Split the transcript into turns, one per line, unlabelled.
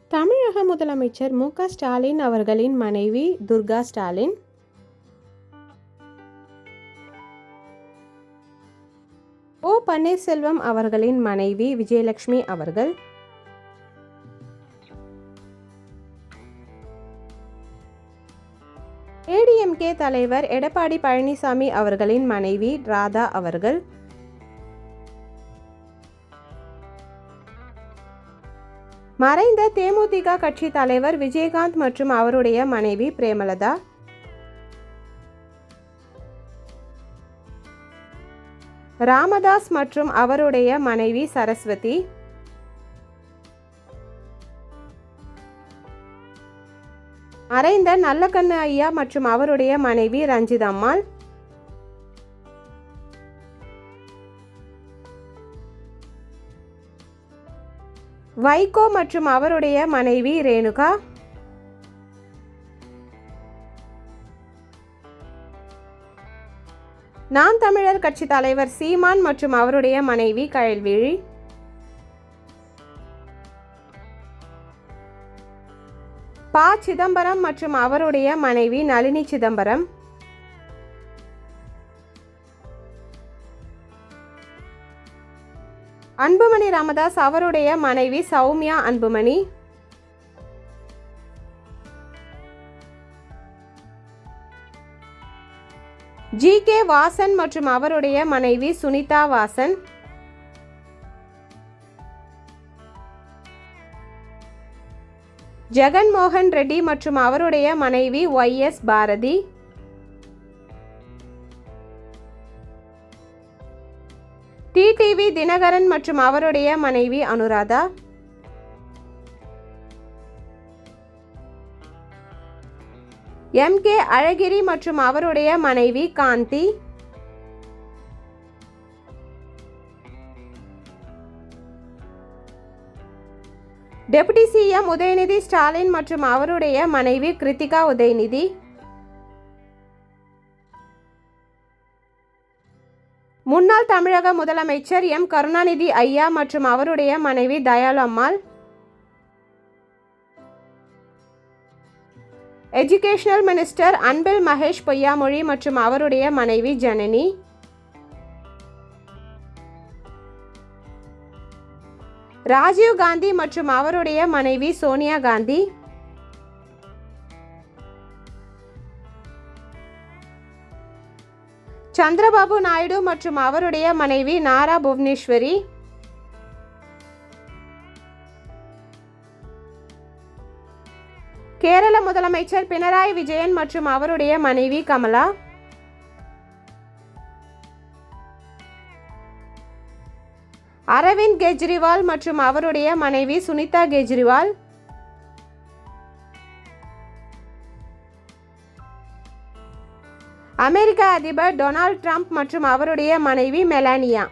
தமிழக முதலமைச்சர் மு.க. ஸ்டாலின் அவர்களின் மனைவி துர்கா ஸ்டாலின். ஓ. பன்னீர்செல்வம் அவர்களின் மனைவி விஜயலட்சுமி அவர்கள். ஏடிஎம்கே தலைவர் எடப்பாடி பழனிசாமி அவர்களின் மனைவி ராதா அவர்கள். மறைந்த தேமுதிக கட்சி தலைவர் விஜயகாந்த் மற்றும் அவருடைய மனைவி பிரேமலதா. ராமதாஸ் மற்றும் அவருடைய மனைவி சரஸ்வதி. மறைந்த நல்லக்கண்ணு ஐயா மற்றும் அவருடைய மனைவி ரஞ்சிதம்மாள். வைகோ மற்றும் அவருடைய மனைவி ரேணுகா. நாம் தமிழர் கட்சி தலைவர் சீமான் மற்றும் அவருடைய மனைவி கயல்விழி. ப. சிதம்பரம் மற்றும் அவருடைய மனைவி நளினி சிதம்பரம். அன்புமணி ராமதாஸ் அவருடைய மனைவி சௌமியா அன்புமணி. ஜி.கே. வாசன் மற்றும் அவருடைய மனைவி சுனிதா வாசன். ஜெகன்மோகன் ரெட்டி மற்றும் அவருடைய மனைவி ஒய்.எஸ். பாரதி. டிடிவி தினகரன் மற்றும் அவருடைய மனைவி அனுராதா. எம்.கே. அழகிரி மற்றும் அவருடைய மனைவி காந்தி. டெபுட்டி சிஎம் உதயநிதி ஸ்டாலின் மற்றும் அவருடைய மனைவி கிருத்திகா உதயநிதி. முன்னாள் தமிழக முதலமைச்சர் எம். கருணாநிதி ஐயா மற்றும் அவருடைய மனைவி தயாளு அம்மாள். எஜுகேஷனல் மினிஸ்டர் அன்பில் மகேஷ் பொய்யாமொழி மற்றும் அவருடைய மனைவி ஜனனி. ராஜீவ் காந்தி மற்றும் அவருடைய மனைவி சோனியா காந்தி. சந்திரபாபு நாயுடு மற்றும் அவருடைய மனைவி நாரா புவனேஸ்வரி. கேரள முதலமைச்சர் பினராயி விஜயன் மற்றும் அவருடைய மனைவி கமலா. அரவிந்த் கெஜ்ரிவால் மற்றும் அவருடைய மனைவி சுனிதா கெஜ்ரிவால். அமெரிக்க அதிபர் டொனால்ட் ட்ரம்ப் மற்றும் அவருடைய மனைவி மெலானியா.